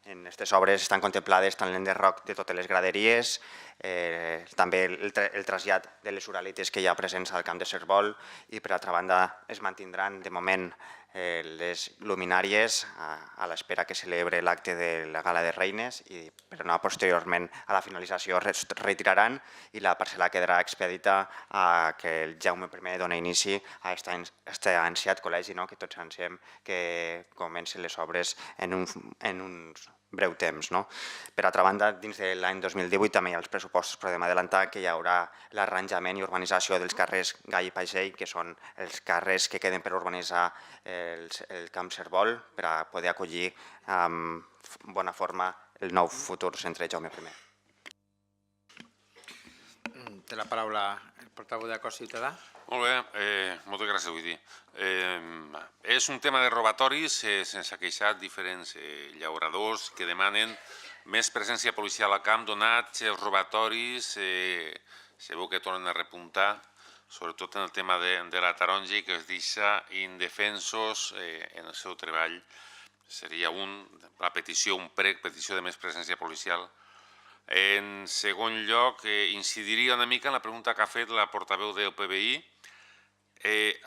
En aquestes obres estan contemplades tant l'enderroc de totes les graderies, també el trasllat de les uralites que hi ha presents al camp de Cervol i, per altra banda, es mantindran de moment les luminàries a l'espera que celebre l'acte de la Gala de Reines i, per anar posteriorment a la finalització, es retiraran i la parcel·la quedarà expedita a que el Jaume I doni inici a aquest ansiat col·legi, que tots ansiem que comencin les obres en uns breu temps. Per altra banda, dins de l'any 2018 també hi ha els pressupostos, podem adelantar que hi haurà l'arranjament i urbanització dels carrers Gai i Pagell, que són els carrers que queden per urbanitzar el Camp Cervol per a poder acollir amb bona forma el nou futur centre Jaume I. Té la paraula el portaveu d'Acord Ciutadà. Molt bé, moltes gràcies, vull dir. És un tema de robatoris, sense queixar diferents llauradors que demanen més presència policial al camp, donats els robatoris, se veu que tornen a repuntar, sobretot en el tema de la taronja, que es deixa indefensos en el seu treball. Seria la petició, un prec, petició de més presència policial. En segon lloc, incidiria una mica en la pregunta que ha fet la portaveu del PBI,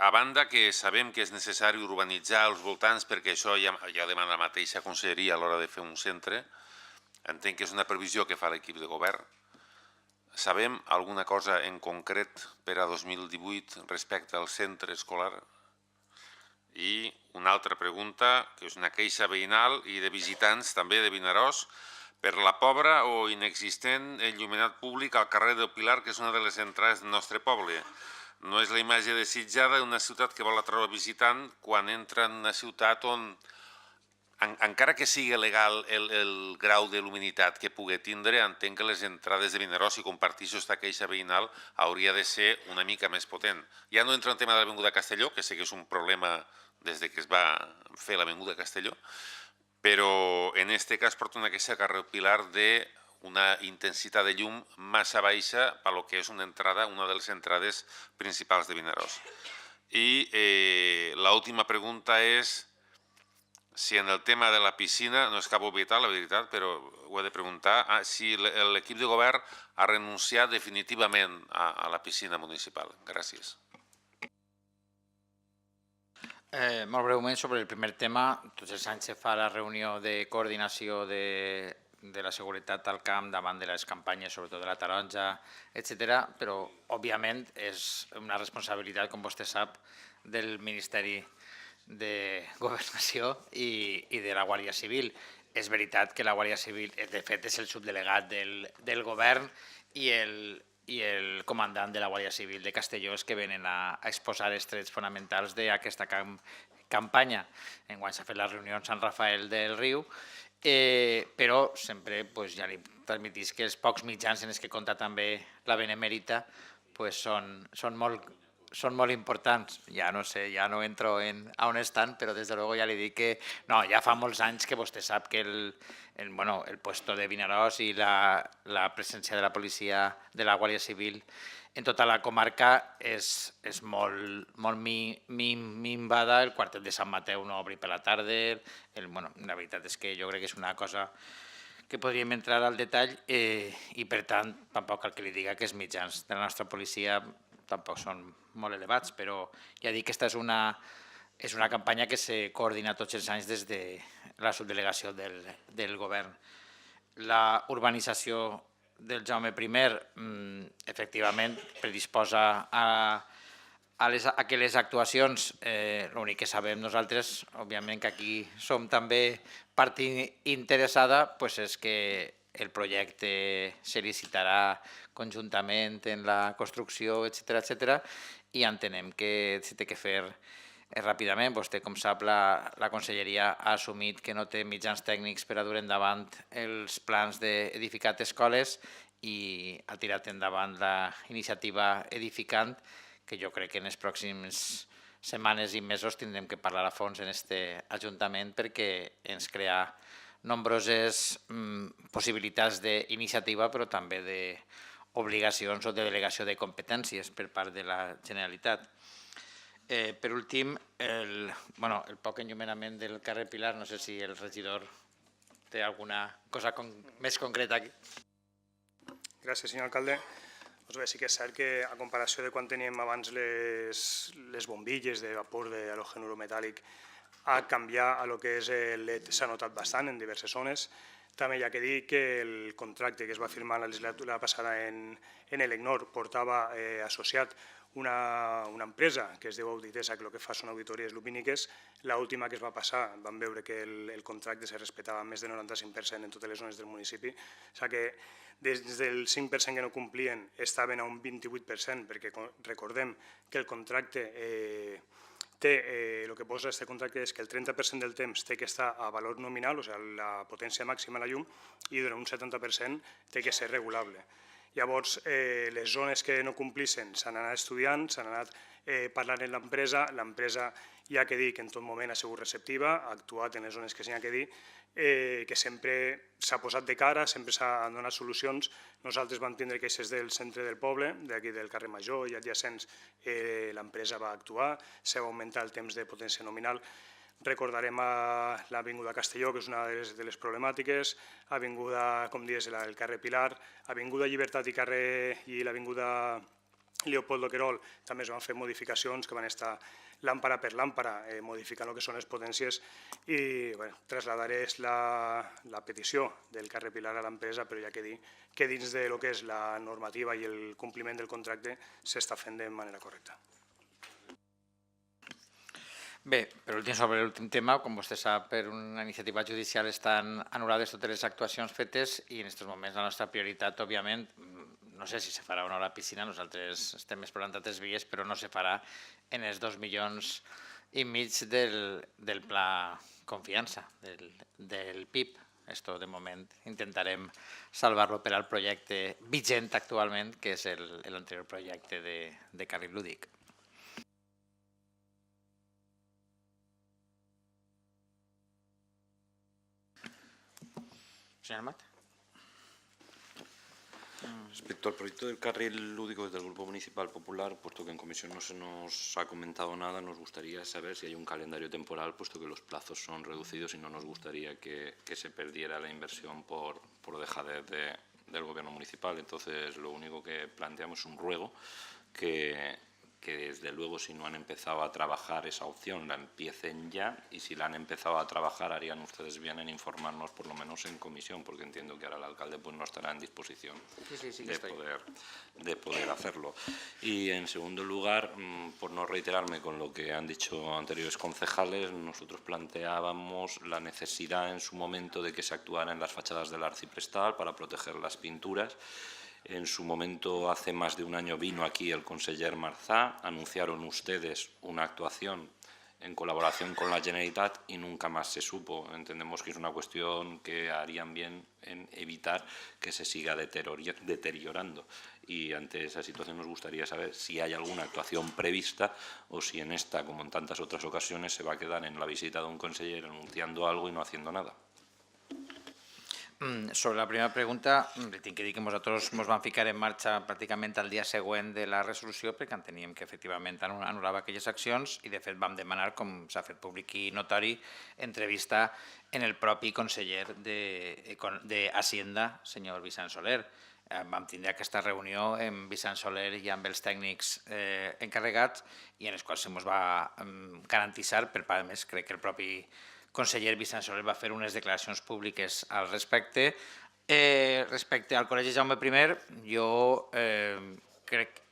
a banda que sabem que és necessari urbanitzar els voltants perquè això ja demana la mateixa conselleria a l'hora de fer un centre. Entenc que és una previsió que fa l'equip de govern. Sabem alguna cosa en concret per a 2018 respecte al centre escolar? I una altra pregunta, que és una queixa veïnal i de visitants també de Vinaròs, per la pobra o inexistent il·luminat públic al carrer del Pilar, que és una de les entrades del nostre poble. No és la imatge desitjada d'una ciutat que vol atraure visitant quan entra en una ciutat on, encara que sigui legal el grau de luminitat que pugui tindre, entenc que les entrades de Vinaròs, si comparteixo aquesta queixa veïnal, hauria de ser una mica més potent. Ja no entra en tema de l'Avinguda Castelló, que sé que és un problema des que es va fer l'Avinguda Castelló, però en aquest cas porta una queixa al carrer Pilar una intensitat de llum massa baixa per lo que és una de les entrades principals de Vinaròs. I l'última pregunta és si en el tema de la piscina, no és cap obvietat, la veritat, però ho he de preguntar, si l'equip de govern ha renunciat definitivament a la piscina municipal. Gràcies. Molt breument sobre el primer tema, tots els anys se fa la reunió de coordinació de la seguretat al camp davant de les campanyes, sobretot de la taronja, etc. Però, òbviament, és una responsabilitat, com vostè sap, del Ministeri de Governació i de la Guàrdia Civil. És veritat que la Guàrdia Civil, de fet, és el subdelegat del govern i el comandant de la Guàrdia Civil de Castelló és que venen a exposar els trets fonamentals d'aquesta campanya. Enguany s'ha fet la reunió en Sant Rafael del Riu, però sempre ja li permetís que els pocs mitjans en els que compta també la Benemèrita són molt importants. Ja no sé, ja no entro a on estan, però des de luego ja li dic que ja fa molts anys que vostè sap que el puesto de Vinaròs i la presència de la policia de la Guàrdia Civil en tota la comarca és molt minvada. El quartet de Sant Mateu no obri per la tarda. La veritat és que jo crec que és una cosa que podríem entrar al detall i, per tant, tampoc cal que li diga que els mitjans de la nostra policia tampoc són molt elevats, però ja dic que aquesta és una campanya que se coordina tots els anys des de la subdelegació del govern. La urbanització del Jaume I, efectivament, predisposa a que les actuacions, l'únic que sabem nosaltres, òbviament que aquí som també part interessada, és que el projecte se licitarà conjuntament en la construcció, etc. I entenem que s'ha de fer ràpidament. Vostè, com sap, la conselleria ha assumit que no té mitjans tècnics per a dur endavant els plans d'edificat escoles i ha tirat endavant la iniciativa edificant, que jo crec que en les pròximes setmanes i mesos tindrem que parlar a fons en aquest Ajuntament perquè ens crea nombroses possibilitats d'iniciativa, però també d'obligacions o de delegació de competències per part de la Generalitat. Per últim, el poc enllumenament del carrer Pilar, no sé si el regidor té alguna cosa més concreta aquí. Gràcies, senyor alcalde. Doncs bé, sí que és cert que a comparació de quan teníem abans les bombilles de vapor d'halògen metàl·lic a canviar a lo que és el LED s'ha notat bastant en diverses zones. També hi ha que dir que el contracte que es va firmar la legislatura passada en l'ECNOR portava associat una empresa que es diu Auditesa, que el que fa són auditories lumíniques. L'última que es va passar vam veure que el contracte se respectava més del 95% en totes les zones del municipi. O sigui que des del 5% que no complien estaven a un 28%, perquè recordem que el contracte el que posa aquest contracte és que el 30% del temps té que estar a valor nominal, o sigui, la potència màxima de la llum, i durant un 70% té que ser regulable. Llavors, les zones que no complissin s'han anat estudiant, s'han anat parlant amb l'empresa hi ha que dir que en tot moment ha sigut receptiva, ha actuat en les zones que s'hi ha que dir, que sempre s'ha posat de cara, sempre s'han donat solucions. Nosaltres vam tindre queixes del centre del poble, d'aquí del carrer Major i adjacents, l'empresa va actuar, s'ha augmentat el temps de potència nominal. Recordarem l'Avinguda Castelló, que és una de les problemàtiques, Avinguda, com dius, el carrer Pilar, Avinguda Llibertat i l'Avinguda Leopoldo Querol també es van fer modificacions que van estar làmpara per làmpara, modificant el que són les potències, i traslladaré la petició del carrer Pilar a l'empresa, però hi ha que dir que dins del que és la normativa i el compliment del contracte s'està fent de manera correcta. Bé, per últim, sobre l'últim tema, com vostè sap, per una iniciativa judicial estan anul·lades totes les actuacions fetes i en aquests moments la nostra prioritat, òbviament, no sé si se farà o no la piscina, nosaltres estem més per altres vies, però no se farà en els 2,5 milions del pla confiança, del PIB. Esto, de moment, intentarem salvar-lo per al projecte vigent actualment, que és l'anterior projecte de carril lúdic. Señor Amat. Respecto al proyecto del carril lúdico desde el Grupo Municipal Popular, puesto que en comisión no se nos ha comentado nada, nos gustaría saber si hay un calendario temporal, puesto que los plazos son reducidos y no nos gustaría que se perdiera la inversión por dejadez del Gobierno municipal. Entonces, lo único que planteamos es un ruego que desde luego, si no han empezado a trabajar esa opción, la empiecen ya, y si la han empezado a trabajar, harían ustedes bien en informarnos, por lo menos en comisión, porque entiendo que ahora el alcalde pues no estará en disposición de poder hacerlo. Y en segundo lugar, por no reiterarme con lo que han dicho anteriores concejales, nosotros planteábamos la necesidad en su momento de que se actuara en las fachadas del arciprestal para proteger las pinturas. En su momento, hace más de un año, vino aquí el conseller Marzá, anunciaron ustedes una actuación en colaboración con la Generalitat y nunca más se supo. Entendemos que es una cuestión que harían bien en evitar que se siga deteriorando. Y ante esa situación nos gustaría saber si hay alguna actuación prevista o si en esta, como en tantas otras ocasiones, se va a quedar en la visita de un conseller anunciando algo y no haciendo nada. Sobre la primera pregunta, li tinc que dir que nosaltres ens vam ficar en marxa pràcticament el dia següent de la resolució perquè enteníem que efectivament anul·lava aquelles accions i de fet vam demanar, com s'ha fet públic i notori, entrevista en el propi conseller d'Hacienda, senyor Vicent Soler. Vam tindre aquesta reunió amb Vicent Soler i amb els tècnics encarregats i en els quals se'ns va garantitzar, per part més, crec que el propi conseller Vicent Soler va fer unes declaracions públiques al respecte. Respecte al Col·legi Jaume I, jo crec...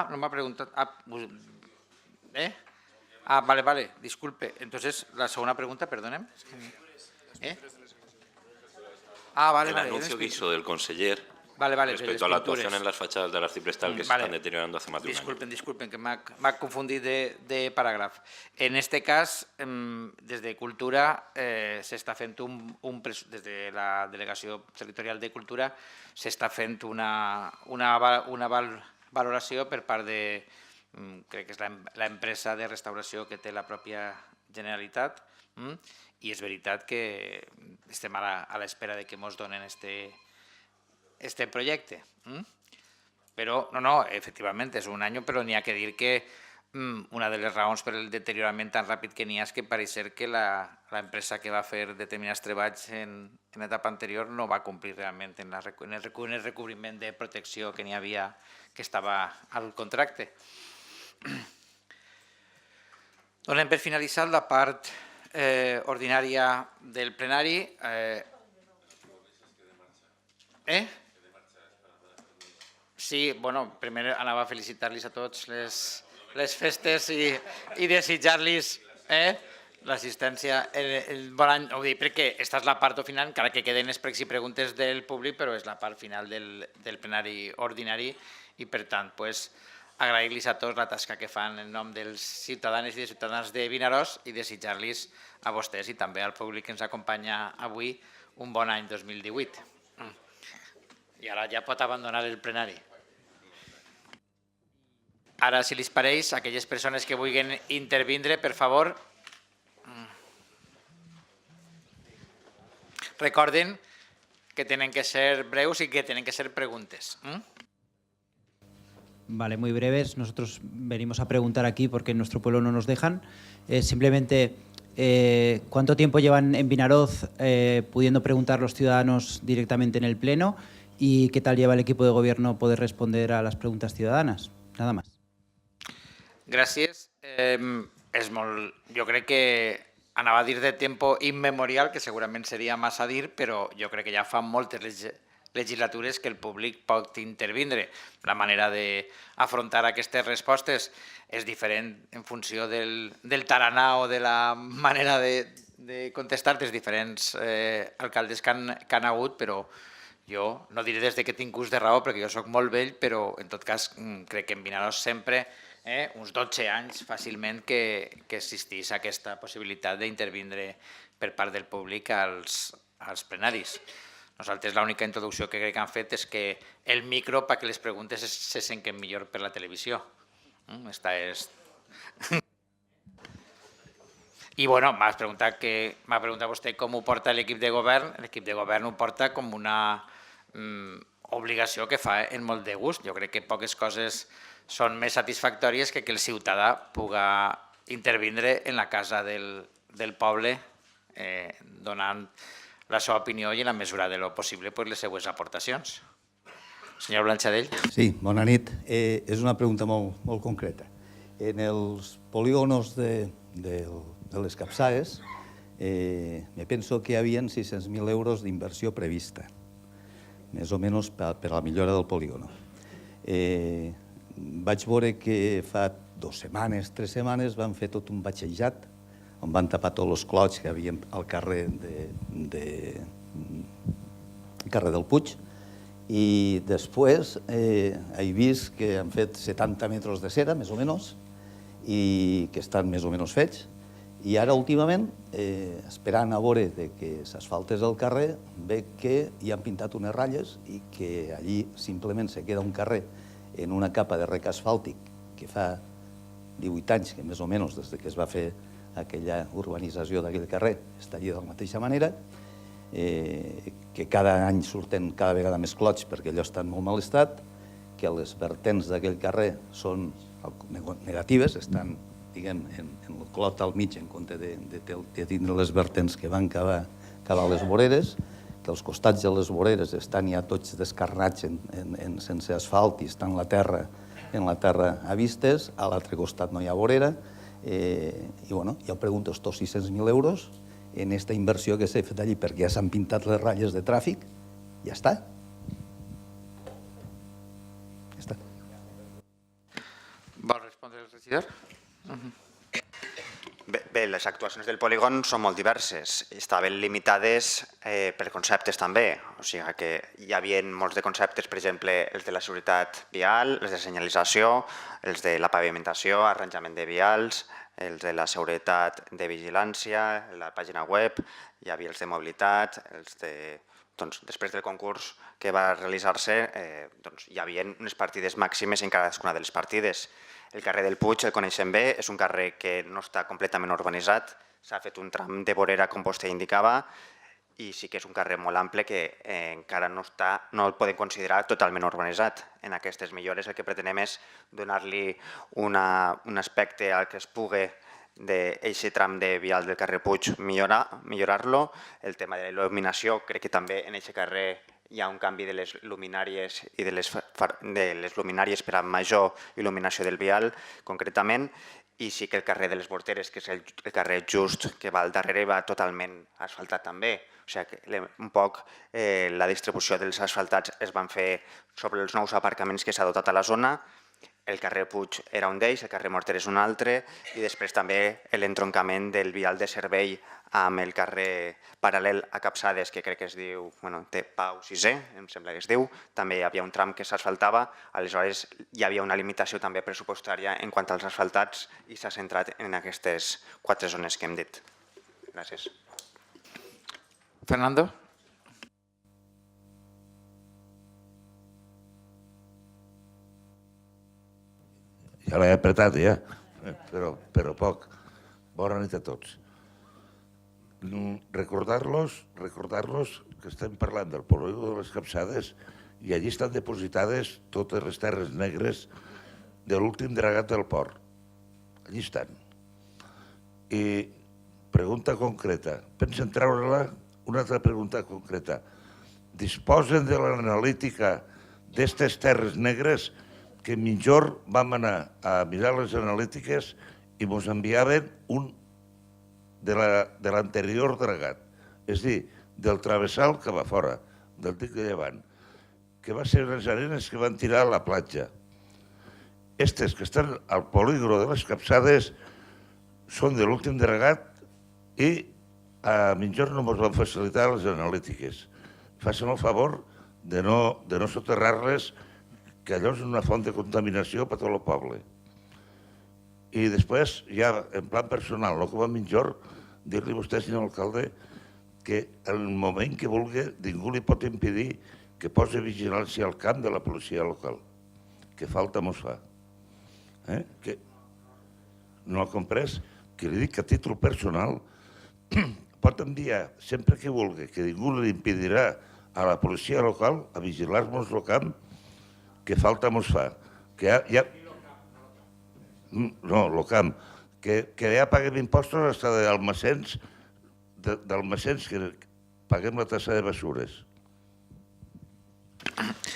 no m'ha preguntat... Vale, disculpe. Entonces, la segona pregunta, perdonem. Vale. El anuncio que hizo del conseller respecto a la actuación en las fachadas del arciprestal que se están deteriorando hace más de un año. Disculpen, que m'ha confundit de paràgraf. En este cas, des de Cultura, s'està fent des de la Delegació Territorial de Cultura, s'està fent una valoració per part de, crec que és l'empresa de restauració que té la pròpia Generalitat, i és veritat que estem a l'espera de que ens donen este projecte. Però, no, efectivament, és un any, però n'hi ha que dir que Una de les raons per el deteriorament tan ràpid que n'hi ha és que pareix ser que l'empresa que va fer determinats treballs en etapa anterior no va complir realment en el recobriment de protecció que n'hi havia, que estava al contracte. Donem per finalitzat la part ordinària del plenari. Sí, bueno, primer anava a felicitar-los a tots les festes i desitjar-los l'assistència, el bon any. Ho dic perquè aquesta és la part final, encara que queden les pregs i preguntes del públic, però és la part final del plenari ordinari i, per tant, agrair-los a tots la tasca que fan en nom dels ciutadans i de ciutadanes de Vinaròs i desitjar-los a vostès i també al públic que ens acompanya avui un bon any 2018. I ara ja pot abandonar el plenari. Ara, si els pareix, aquelles persones que vulguin intervindre, per favor, recorden que tenen que ser breus y que tienen que ser preguntas. Vale, muy breves. Nosotros venimos a preguntar aquí porque en nuestro pueblo no nos dejan. Simplemente, ¿cuánto tiempo llevan en Vinaroz pudiendo preguntar los ciudadanos directamente en el Pleno? ¿Y qué tal lleva el equipo de gobierno poder responder a las preguntas ciudadanas? Nada más. Gràcies. Jo crec que anava a dir de temps immemorial, que segurament seria massa dir, però jo crec que ja fa moltes legislatures que el públic pot intervindre. La manera d'afrontar aquestes respostes és diferent en funció del tarannà o de la manera de contestar dels diferents alcaldes que han hagut, però jo no diré des que tinc ús de raó, perquè jo soc molt vell, però en tot cas crec que en Vinaròs sempre uns 12 anys fàcilment que existís aquesta possibilitat d'intervindre per part del públic als plenaris. Nosaltres l'única introducció que crec que han fet és que el micro perquè les preguntes se senten millor per la televisió. I bueno, m'ha preguntat vostè com ho porta l'equip de govern. L'equip de govern ho porta com una obligació que fa en molt de gust. Jo crec que poques coses són més satisfactòries que el ciutadà pugui intervindre en la casa del poble donant la seva opinió i en la mesura de lo possible les seues aportacions. Senyor Blanchadell. Sí, bona nit. És una pregunta molt concreta. En els polígonos de les capçades me penso que hi havia 600.000 euros d'inversió prevista, més o menys per a la millora del polígono. Vaig veure que fa 2 setmanes, 3 setmanes, van fer tot un batxejat on van tapar tots els clots que hi havia al carrer del Puig i després he vist que han fet 70 metres de cera, més o menys, i que estan més o menys fets. I ara, últimament, esperant a veure que s'asfaltés el carrer, veig que hi han pintat unes ratlles i que allí simplement se queda un carrer en una capa de rec asfàltic que fa 18 anys, que més o menys des que es va fer aquella urbanització d'aquell carrer, està allí de la mateixa manera, que cada any surten cada vegada més clots perquè allò està en molt mal estat, que les vertents d'aquell carrer són negatives, estan, diguem, en el clot al mig en compte de tindre les vertents que van cavar les voreres, que els costats de les voreres estan ja tots descarnats sense asfalt i estan en la terra a vistes, a l'altre costat no hi ha vorera, i bueno, jo pregunto, estos 600.000 euros en aquesta inversió que s'ha fet allí perquè ja s'han pintat les ratlles de tràfic, ja està. Ja està. Vol respondre el regidor? Bé, les actuacions del polígon són molt diverses. Estaven limitades per conceptes també. O sigui que hi havia molts de conceptes, per exemple, els de la seguretat vial, els de senyalització, els de la pavimentació, arranjament de vials, els de la seguretat de vigilància, la pàgina web, hi havia els de mobilitat, els de... Després del concurs que va realitzar-se hi havia unes partides màximes en cadascuna de les partides. El carrer del Puig, el coneixem bé, és un carrer que no està completament urbanitzat, s'ha fet un tram de vorera, com vostè indicava, i sí que és un carrer molt ample que encara no el podem considerar totalment urbanitzat. En aquestes millores el que pretenem és donar-li un aspecte al que es pugui d'aquest tram de vial del carrer Puig millorar-lo. El tema de la il·luminació, crec que també en aquest carrer hi ha un canvi de les luminàries i de les luminàries per a major il·luminació del vial, concretament, i sí que el carrer de les Vorteres, que és el carrer just que va al darrere, va totalment asfaltat també. O sigui que un poc la distribució dels asfaltats es van fer sobre els nous aparcaments que s'ha dotat a la zona. El carrer Puig era un d'ells, el carrer Morter és un altre, i després també l'entroncament del vial de servei amb el carrer paral·lel a Capçades, que crec que es diu Pau VI, em sembla que es diu. També hi havia un tram que s'asfaltava, aleshores hi havia una limitació també pressupostària en quant als asfaltats i s'ha centrat en aquestes 4 zones que hem dit. Gràcies. Fernando? Ja l'he apretat, ja, però poc. Bona nit a tots. Recordar-los que estem parlant del polígon de les Capçades i allí estan depositades totes les terres negres de l'últim dragat del port. Allí estan. I pregunta concreta. Pensen treure-la? Una altra pregunta concreta. Disposen de l'analítica d'aquestes terres negres que mitjor vam anar a mirar les analítiques i ens enviaven un de l'anterior dragat, és a dir, del travessal que va fora, del dic de llevant, que va ser les arenes que van tirar a la platja. Estes que estan al polígon de les Capçades són de l'últim dragat i a mitjor no ens van facilitar les analítiques. Facin el favor de no soterrar-les, que allò és una font de contaminació per tot el poble. I després, ja en plan personal, no com a mitjor, dir-li a vostè, senyor alcalde, que en el moment que vulgui ningú li pot impedir que posi vigilància al camp de la policia local, que falta mos fa. No ha comprès? Que li dic que a títol personal pot enviar sempre que vulgui, que ningú li impedirà a la policia local a vigilar-nos el camp, que falta mos fa. No, el camp. Que ja paguem impostos fins d'almacens que paguem la tassa de basures.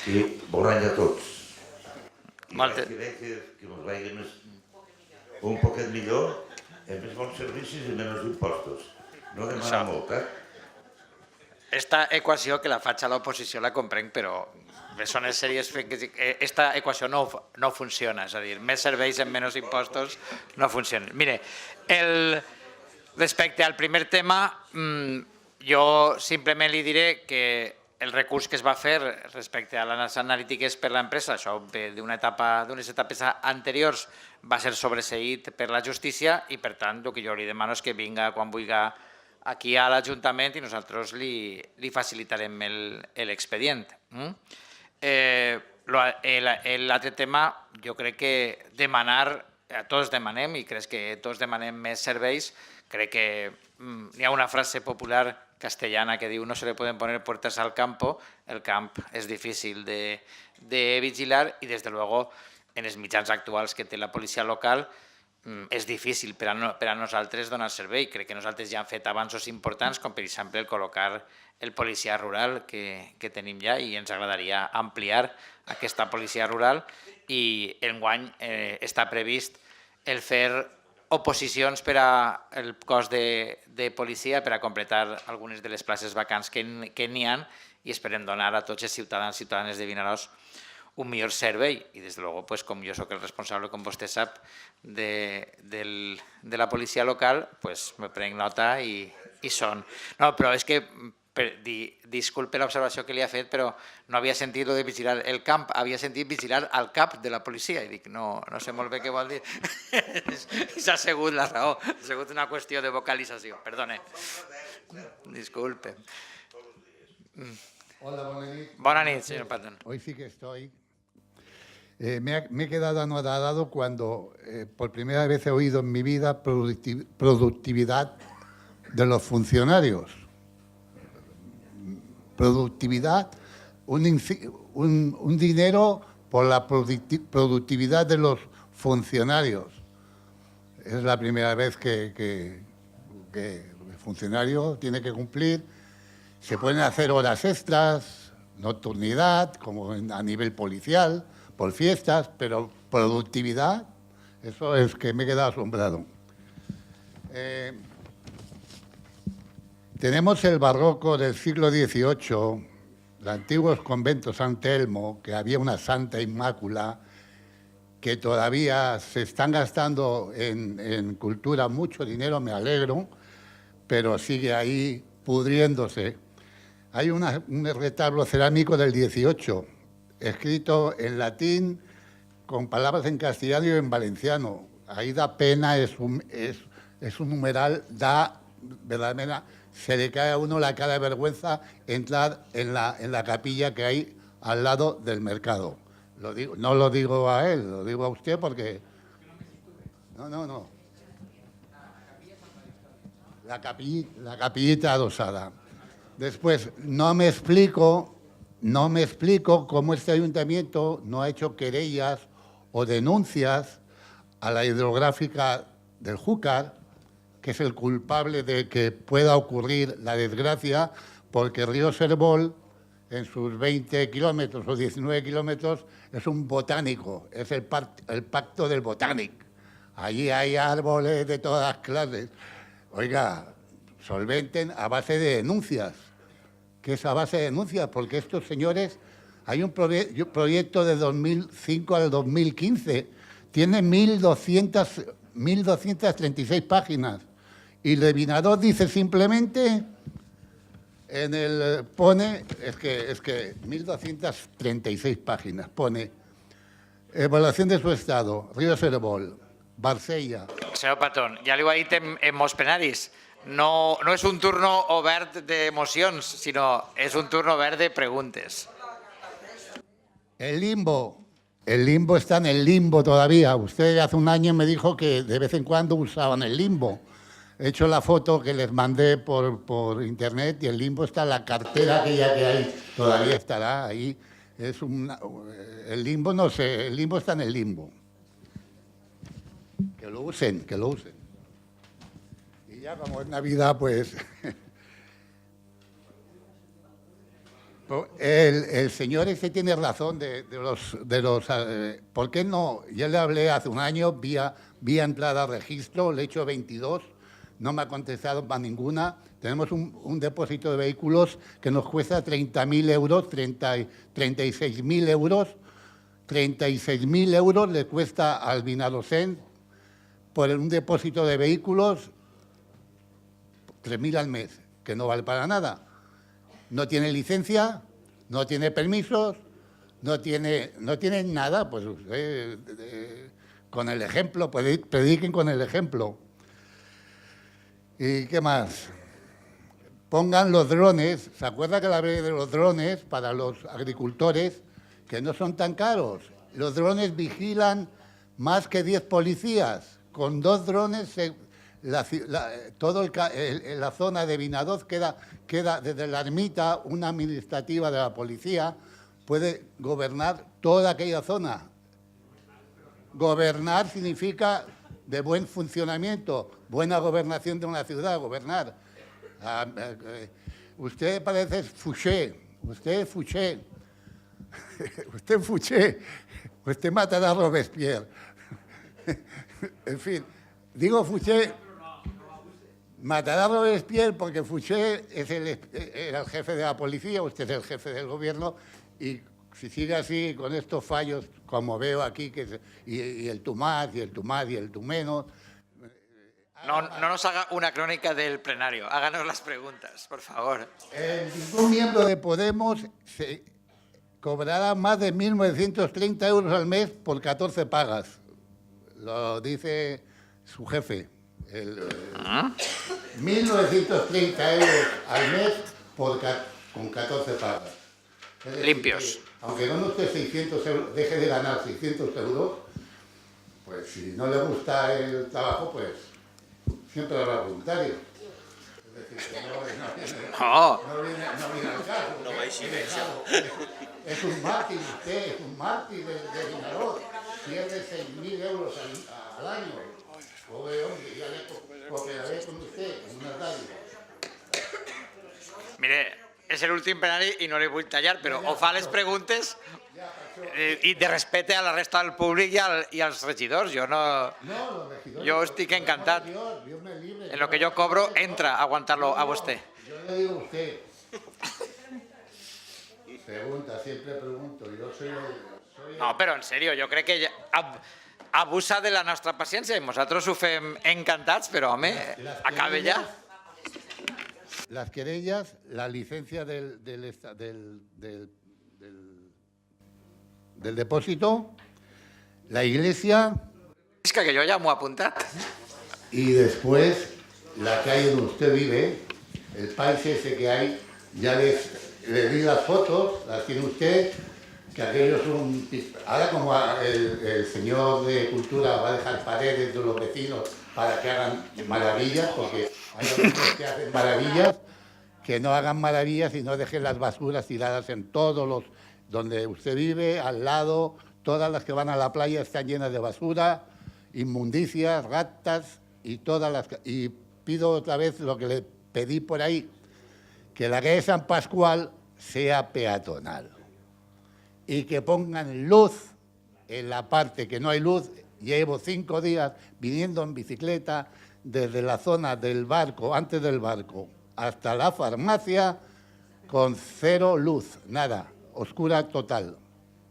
I bon any a tots. I que ens vagi un poquet millor, amb més bons servicis i menys impostos. No demana molt, Esta equació que la faig a l'oposició la comprenc, però són les sèries que esta equació no funciona, és a dir, més serveis amb menys impostos no funciona. Mire, respecte al primer tema, jo simplement li diré que el recurs que es va fer respecte a les analítiques per l'empresa, això d'unes etapes anteriors, va ser sobreseït per la justícia i, per tant, el que jo li demano és que vinga quan vulgui aquí a l'Ajuntament i nosaltres li facilitarem l'expedient. L'altre tema, jo crec que tots demanem, i crec que tots demanem més serveis, crec que hi ha una frase popular castellana que diu no se le pueden poner puertas al campo, el camp és difícil de vigilar i, des de luego, en els mitjans actuals que té la policia local, és difícil per a nosaltres donar servei. Crec que nosaltres ja hem fet avanços importants, com per exemple el col·locar el policia rural que tenim ja, i ens agradaria ampliar aquesta policia rural, i enguany està previst el fer oposicions per al cos de policia per a completar algunes de les places vacants que n'hi ha, i esperem donar a tots els ciutadans i ciutadanes de Vinaròs un millor servei. I, des de luego, com jo soc el responsable, com vostè sap, de la policia local, me prenc nota i són. No, però és que, disculpe l'observació que li ha fet, però no havia sentit de vigilar el camp, havia sentit vigilar el cap de la policia. I dic, no sé molt bé què vol dir. S'ha sigut la raó, ha sigut una qüestió de vocalització. Perdone. Disculpe. Hola, buenas noches. Buenas noches, señor Patton. Hoy sí que estoy. Me he quedado anodado cuando por primera vez he oído en mi vida productividad de los funcionarios. productividad, un dinero por la productividad de los funcionarios. Es la primera vez que el funcionario tiene que cumplir. Se pueden hacer horas extras, nocturnidad, como a nivel policial, por fiestas, pero productividad, eso es que me he quedado asombrado. Tenemos el barroco del siglo XVIII, los antiguos conventos San Telmo, que había una Santa Inmácula, que todavía se están gastando en cultura mucho dinero, me alegro, pero sigue ahí pudriéndose. Hay un retablo cerámico del 18, escrito en latín con palabras en castellano y en valenciano. Ahí da pena, es un numeral, da verdaderamente, se le cae a uno la cara de vergüenza entrar en la capilla que hay al lado del mercado. No lo digo a él, lo digo a usted porque... No. La capillita adosada. Después, no me explico cómo este ayuntamiento no ha hecho querellas o denuncias a la hidrográfica del Júcar, que es el culpable de que pueda ocurrir la desgracia, porque Río Servol, en sus 20 kilómetros o 19 kilómetros, es un botánico, es el pacto del Botánic. Allí hay árboles de todas clases. Oiga, solventen a base de denuncias. ¿Qué es a base de denuncias? Porque estos señores, hay un proyecto de 2005 al 2015, tiene 1.236 páginas. Y Levinador dice simplemente, pone, es que 1.236 páginas, pone evaluación de su estado, Río Servol, Barcella. Senyor Patón, ja li ho ha dit en molts plenaris, no és un turno obert d'emocions, sinó és un turno obert de preguntes. El limbo está en el limbo todavía. Usted hace un año me dijo que de vez en cuando usaban el limbo. He hecho la foto que les mandé por internet y el limbo está en la cartera aquella que hay, todavía estará ahí. El limbo, no sé, el limbo está en el limbo. Que lo usen. Y ya como es Navidad, pues... El señor ese tiene razón de los ¿por qué no? Ya le hablé hace un año, vía entrada a registro, le he hecho 22, no me ha contestado para ninguna. Tenemos un depósito de vehículos que nos cuesta 30.000 euros, 36.000 euros. 36.000 euros le cuesta al Vinalocén por un depósito de vehículos, 3.000 al mes, que no vale para nada. No tiene licencia, no tiene permisos, no tiene nada, pues con el ejemplo, prediquen con el ejemplo. ¿Y qué más? Pongan los drones, ¿se acuerda que la hablé de los drones para los agricultores? Que no son tan caros. Los drones vigilan más que 10 policías. Con 2 drones la zona de Vinadoz queda desde la ermita, una administrativa de la policía puede gobernar toda aquella zona. Gobernar significa de buen funcionamiento, buena gobernación de una ciudad, gobernar. Usted parece Fouché, usted matará a Robespierre. En fin, digo Fouché, matará a Robespierre porque Fouché era el jefe de la policía, usted es el jefe del gobierno, y si sigue así con estos fallos, como veo aquí, y el tú más, y el tú más, y el tú menos... No nos haga una crónica del plenario, háganos las preguntas, por favor. Ningún miembro de Podemos se cobrará más de 1.930 euros al mes por 14 pagas. Lo dice su jefe. 1.930 euros al mes con 14 pagas. Limpios. Aunque no nos dé 600 euros, deje de ganar 600 euros, pues si no le gusta el trabajo, pues siempre habrá voluntario. Es No viene al caso. No va a Es un mártir usted, es un mártir de Vinaroz. Pierde 6.000 euros al año. Pobre hombre, ya le cooperaré con usted en una radio. Mire, és l'últim plenari i no li vull tallar, però o fa les preguntes i de respecte a la resta del públic i als regidors. Jo estic encantat. En lo que jo cobro, entra a aguantar-lo a vostè. Yo le digo a usted. Pregunta, siempre pregunto. Yo soy No, però en sèrio, jo crec que abusa de la nostra paciència i nosaltres ho fem encantats, però home, acabe ja. Las querellas, la licencia del depósito, la iglesia És que jo ja m'ho he apuntat. y después la calle donde usted vive, el país ese que hay, ya le di las fotos, las tiene usted, que aquello es un... Ahora como el señor de Cultura va a dejar paredes de los vecinos para que hagan maravillas, porque hay otros que hacen maravillas, que no hagan maravillas y no dejen las basuras tiradas en todos los... Donde usted vive, al lado, todas las que van a la playa están llenas de basura, inmundicias, ratas y todas las... Y pido otra vez lo que le pedí por ahí, que la calle San Pascual sea peatonal y que pongan luz en la parte que no hay luz. Llevo 5 días viniendo en bicicleta desde la zona del barco, antes del barco, hasta la farmacia con 0 luz, nada, oscura total,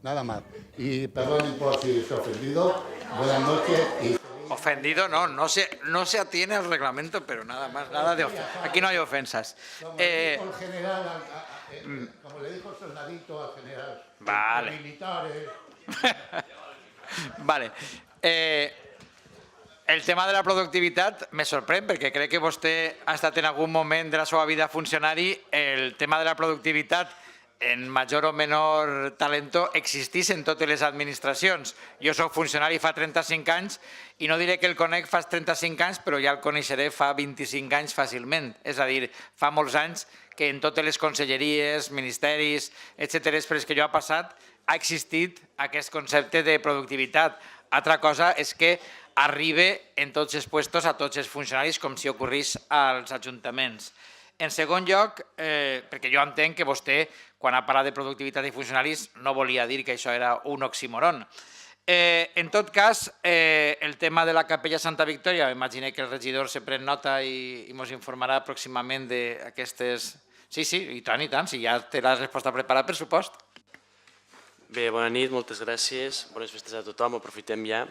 nada más. Y perdonen por si os he ofendido, buenas noches. Ofendido no se atiene al reglamento, pero nada más, nada de aquí no hay ofensas. Como le dijo el general, como le dijo el soldadito al general, vale. Militares. Vale. El tema de la productivitat me sorprèn perquè crec que vostè ha estat en algun moment de la seva vida funcionari. El tema de la productivitat en major o menor talento existís en totes les administracions. Jo soc funcionari fa 35 anys i no diré que el conec fa 35 anys, però ja el coneixeré fa 25 anys fàcilment. És a dir, fa molts anys que en totes les conselleries, ministeris, etc., després que jo ha passat, ha existit aquest concepte de productivitat. Altra cosa és que arriba en tots els puestos a tots els funcionaris com si ocorrís als ajuntaments. En segon lloc, perquè jo entenc que vostè, quan ha parlat de productivitat i funcionaris, no volia dir que això era un oxímoron. En tot cas, el tema de la capella Santa Victòria, imagino que el regidor se pren nota i ens informarà pròximament d'aquestes... Sí, i tant, si ja té la resposta preparada, per supost. Bé, bona nit, moltes gràcies, bones festes a tothom, aprofitem ja.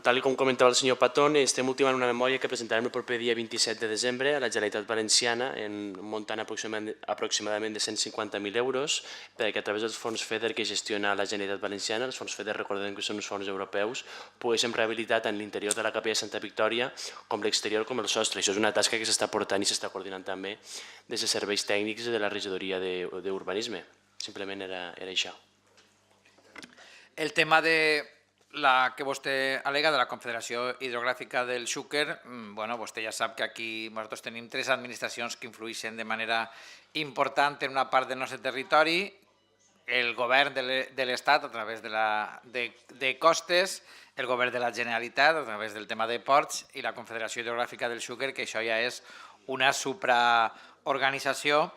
Tal com comentava el senyor Patón, estem ultimant una memòria que presentarem el proper dia 27 de desembre a la Generalitat Valenciana en un muntant aproximadament de 150.000 euros perquè a través dels fons FEDER que gestiona la Generalitat Valenciana, els fons FEDER recordem que són uns fons europeus, poguéssim rehabilitar tant l'interior de la capella Santa Victòria com l'exterior com el sostre. Això és una tasca que s'està portant i s'està coordinant també des de serveis tècnics de la regidoria d'urbanisme. Simplement era això. El tema de la que vostè al·lega de la Confederació Hidrogràfica del Xúquer, vostè ja sap que aquí nosaltres tenim 3 administracions que influeixen de manera important en una part del nostre territori, el govern de l'Estat a través de costes, el govern de la Generalitat a través del tema de ports i la Confederació Hidrogràfica del Xúquer, que això ja és una supraorganització.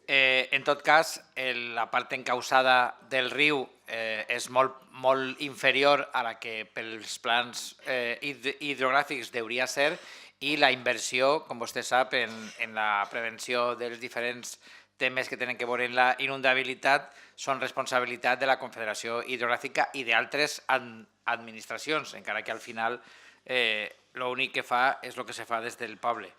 En tot cas, la part encausada del riu és molt inferior a la que pels plans hidrogràfics hauria de ser i la inversió, com vostè sap, en la prevenció dels diferents temes que tenen que veure amb la inundabilitat són responsabilitat de la Confederació Hidrogràfica i d'altres administracions, encara que al final l'únic que fa és el que se fa des del poble.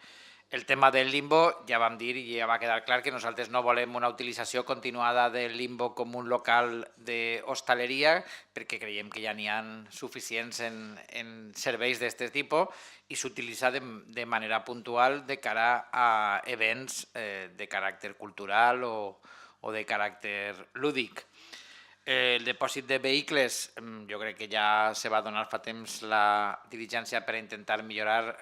El tema del limbo, ja vam dir i ja va quedar clar que nosaltres no volem una utilització continuada del limbo com un local d'hostaleria perquè creiem que ja n'hi ha suficients en serveis d'aquest tipus i s'utilitza de manera puntual de cara a events de caràcter cultural o de caràcter lúdic. El depòsit de vehicles, jo crec que ja se va donar fa temps la diligència per intentar millorar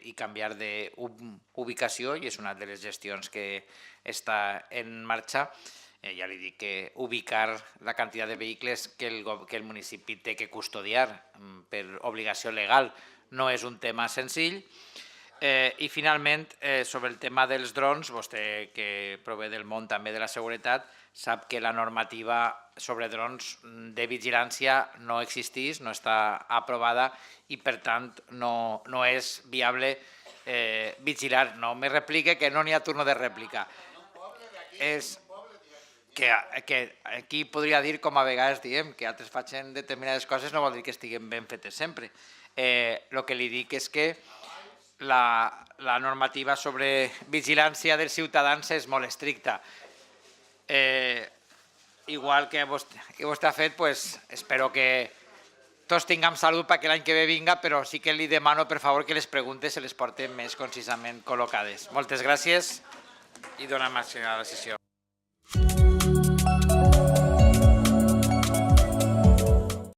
i canviar d'ubicació i és una de les gestions que està en marxa. Ja li dic que ubicar la quantitat de vehicles que el municipi té que custodiar per obligació legal no és un tema senzill. I finalment, sobre el tema dels drons, vostè que prové del món també de la seguretat, sap que la normativa sobre drons de vigilància no existeix, no està aprovada i per tant no és viable vigilar. No me replique que no n'hi ha turno de rèplica. És que aquí podria dir, com a vegades diem, que altres facin determinades coses no vol dir que estiguen ben fetes sempre. El que li dic és que la normativa sobre vigilància dels ciutadans és molt estricta. Igual que vostè ha fet, espero que tots tinguem salut perquè l'any que ve vinga, però sí que li demano, per favor, que les preguntes se les porten més concisament col·locades. Moltes gràcies i donem acció a la sessió.